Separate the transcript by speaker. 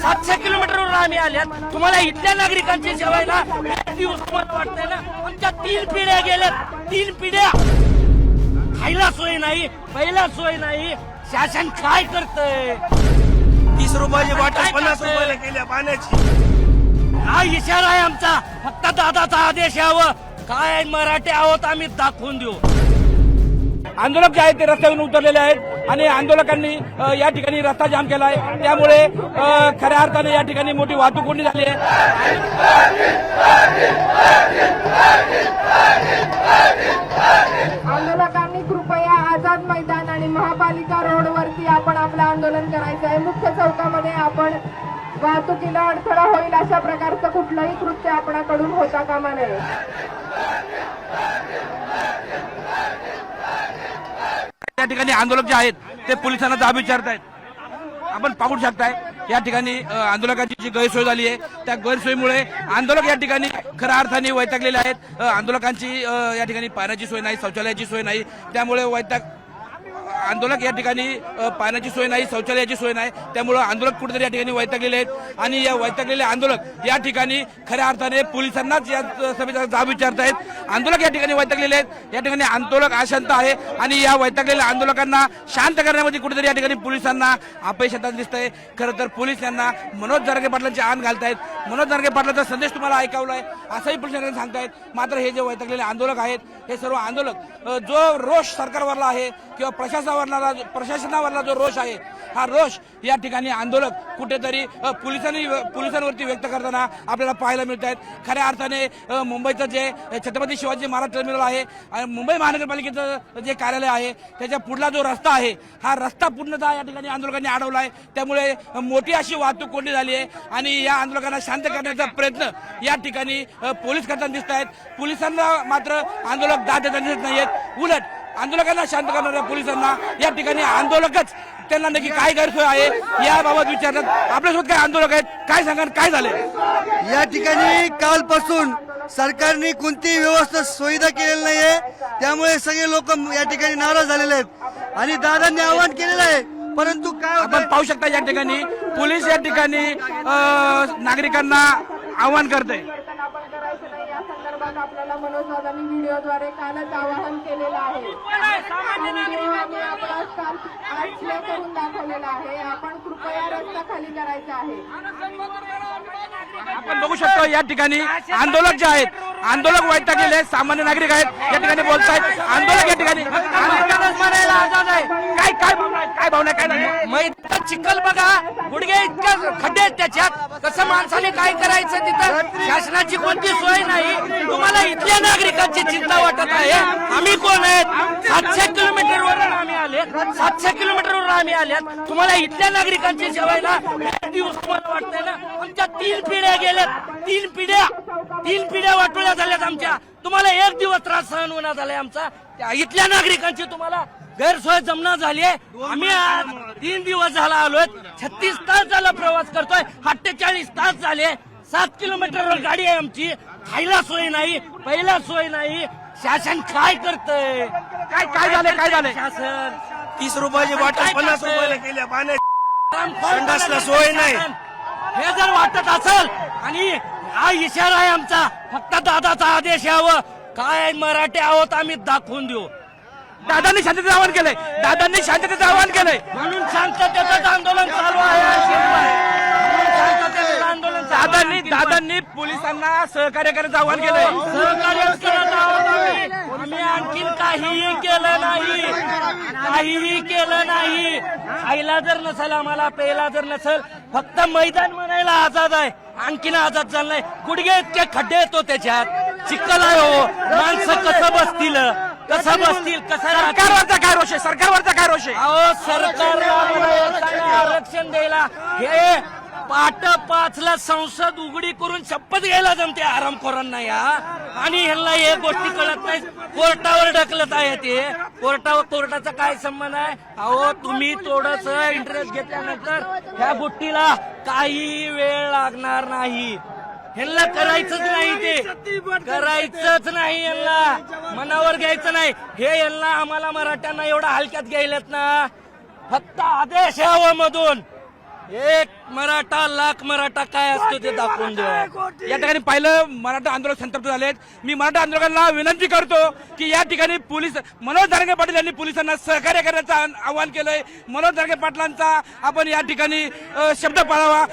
Speaker 1: 700 किलोमीटरवर आम्ही आल्यात. तुम्हाला इथल्या नागरिकांची जेवायला दिवस तुम्हाला वाटतंय ना. आमच्या 3 पिढ्या गेल्यात, 3 पिढ्या. खायला सोय नाही, पहिला सोय नाही. शासन काय करतंय?
Speaker 2: 30 रुपयाची बॉटल 50 रुपयाला केल्या पाण्याची.
Speaker 1: हा इशारा आहे आमचा. फक्त दादाचा आदेश यावं. काय मराठी आहोत आम्ही दाखवून देऊ.
Speaker 3: आंदोलक जे आहेत ते रस्त्यावरून उतरलेले आहेत आणि आंदोलकांनी या ठिकाणी रस्ता जाम केला आहे. त्यामुळे खऱ्या अर्थाने या ठिकाणी मोठी वाहतूक कोंडी झाली आहे.
Speaker 4: आंदोलकांनी कृपया आझाद मैदान आणि महापालिका रोडवरती आपण आपलं आंदोलन करायचं आहे. मुख्य चौकामध्ये आपण वाहतुकीला अडथळा होईल अशा प्रकारचं कुठलंही कृत्य आपणाकडून होता कामा नये.
Speaker 3: या ठिकाणी आंदोलक जे आहेत ते पोलिसांना जाब विचारत आहेत. आपण पाहू शकताय या ठिकाणी आंदोलकांची जी गैरसोय झाली आहे त्या गैरसोयीमुळे आंदोलक या ठिकाणी खऱ्या अर्थाने वैतागलेले आहेत. आंदोलकांची या ठिकाणी पाण्याची सोय नाही, शौचालयाची सोय नाही. त्यामुळे आंदोलक या ठिकाणी पाण्याची सोय नाही, शौचालयाची सोय नाही. त्यामुळे आंदोलक कुठेतरी या ठिकाणी वैतागलेले आहेत आणि या वैतागलेले आंदोलक या ठिकाणी खऱ्या अर्थाने पोलिसांनाच या सभेचा जाब विचारतायत. आंदोलक या ठिकाणी वैतागलेले आहेत. या ठिकाणी आंदोलक अशांत आहे आणि या वैतागलेल्या आंदोलकांना शांत करण्यामध्ये कुठेतरी या ठिकाणी पोलिसांना अपयश येताना दिसतंय. खरं तर पोलीस यांना मनोज जरांगे पाटलांची आण घालतायत. मनोज जरांगे पाटलांचा संदेश तुम्हाला ऐकवलाय असंही पोलिसांना सांगतायत. मात्र हे जे वैतागलेले आंदोलक आहेत हे सर्व आंदोलक जो रोष सरकारवरला आहे किंवा प्रशासनावरला जो रोष आहे हा रोष या ठिकाणी आंदोलक कुठेतरी पोलिसांवरती व्यक्त करताना आपल्याला पाहायला मिळत आहेत. खऱ्या अर्थाने मुंबईचं जे छत्रपती शिवाजी महाराज टर्मिनल आहे आणि मुंबई महानगरपालिकेचं जे कार्यालय आहे त्याच्या पुढला जो रस्ता आहे हा रस्ता पूर्णतः या ठिकाणी आंदोलकांनी अडवला आहे. त्यामुळे मोठी अशी वाहतूक कोंडी झाली आहे आणि या आंदोलकांना शांत करण्याचा प्रयत्न या ठिकाणी पोलीस करताना दिसत आहेत. पोलिसांना मात्र आंदोलक दाद देताना दिसत नाहीयेत. उलट आंदोलकांना शांत करणाऱ्या पोलिसांना या ठिकाणी आंदोलकच त्यांना नक्की काय गैरसोय आहे याबाबत विचारतात. आपल्यासोबत काय आंदोलक आहेत, काय सांगा, काय झाले?
Speaker 2: या ठिकाणी कालपासून सरकारने कोणतीही व्यवस्था सुविधा केलेली नाहीये. त्यामुळे सगळे लोक या ठिकाणी नाराज झालेले आहेत आणि दादांनी आवाहन केलेलं आहे. परंतु काय
Speaker 3: आपण पाहू शकता या ठिकाणी पोलीस या ठिकाणी नागरिकांना आवाहन करते.
Speaker 4: आपण करायचं नाही या संदर्भात आपल्याला मनोज दादांनी व्हिडिओद्वारे कालच आवाहन केलेलं आहे. व्हिडिओ आम्ही आपल्याला काल आज प्ले करून दाखवलेला आहे. आपण कृपया रस्ता खाली करायचा आहे.
Speaker 3: आपण बघू शकतो या ठिकाणी आंदोलक जे आहेत, आंदोलक वैतागलेले आहेत, सामान्य नागरिक आहेत या ठिकाणी बोलतायत. आंदोलक या ठिकाणी
Speaker 1: म्हणायला आझाद आहे.
Speaker 3: काय काय भावना आहे, काय भावना आहे, काय झालं?
Speaker 1: मैदानात चिखल बघा, गुडघे इतके खड्डे आहेत त्याच्यात. कसं माणसाने काय करायचं तिथं? शासनाची कोणती सोय नाही. तुम्हाला इथल्या नागरिकांची चिंता वाटत आहे. आम्ही कोण आहेत? 700 किलोमीटरवर आम्ही आले, 700 किलोमीटरवर आम्ही आल्यात. तुम्हाला इथल्या नागरिकांची जेवायला दिवस तुम्हाला वाटतंय ना. आमच्या 3 पिढ्या गेल्यात, 3 पिढ्या, 3 पिढ्या वाटोळ्या झाल्यात आमच्या. तुम्हाला एक दिवस त्रास सहन होणार झालाय आमचा. इथल्या नागरिकांची तुम्हाला गैरसोय जमना झाली आहे. आम्ही आज 3 दिवस झाला आलोय. 36 तास झाला प्रवास करतोय. 48 तास झाले. 7 किलोमीटरवर गाडी आहे आमची. खायला सोय नाही, पहिला सोय नाही. शासन काय करतंय?
Speaker 3: काय काय झाले, काय झाले?
Speaker 1: शासन
Speaker 2: 30 रुपयाची बॉटल 50 रुपयाला केल्या पाण्याची. संडासला सोय नाही.
Speaker 1: हे जर वाटत असेल आणि हा इशारा आहे आमचा. फक्त दादाचा आदेश यावं. काय मराठी आहोत आम्ही दाखवून देऊ.
Speaker 3: दादांनी शांततेचं आवाहन केलंय. दादांनी शांततेचं आवाहन केलंय.
Speaker 1: म्हणून शांततेचं आंदोलन चालू आहे.
Speaker 3: दादांनी पोलिसांना सहकार्य करायचं आवाहन केलंय.
Speaker 1: सहकार्य करत आहोत आम्ही आणखीन काहीही केलं नाही, काहीही केलं नाही. खायला जर नसेल, आम्हाला प्यायला जर नसेल, फक्त मैदान म्हणायला आझाद आहे. आणखीन आझाद झालं नाही. गुडघे इतके खड्डे येतो त्याच्यात, चिखल आहे हो. माणसं कसं बसतील, कसं बसतील, कसं?
Speaker 3: सरकारवरचा काय रोष आहे? सरकारवरचा काय रोष आहे?
Speaker 1: अहो सरकारला आरक्षण द्यायला हे 5:05 संसद उघडी करून शपथ घ्यायला जमते आरामखोरांना या. आणि ह्यांना हे गोष्टी कळत नाही. कोर्टावर ढकलत आहे ते. कोर्टाचा काय संबंध आहे? अहो तुम्ही थोडस इंटरेस्ट घेतल्यानंतर ह्या गोष्टीला काही वेळ लागणार नाही. ह्यांना करायचंच नाही, ते करायचंच नाही. ह्यांना मनावर घ्यायचं नाही. हे ह्यांना आम्हाला मराठ्यांना एवढा हलक्यात घ्यायलेत ना. फक्त आदेश यावं मधून. एक मराठा लाख मराठा काय असतो ते दाखवून द्या.
Speaker 3: या ठिकाणी पाहिलं मराठा आंदोलक संतप्त झालेत. मी मराठा आंदोलकांना विनंती करतो की या ठिकाणी पोलीस मनोज धरंगे पाटील यांनी पोलिसांना सहकार्य करण्याचं आवाहन केलंय. मनोज धरंगे पाटलांचा आपण या ठिकाणी शब्द पाळावा.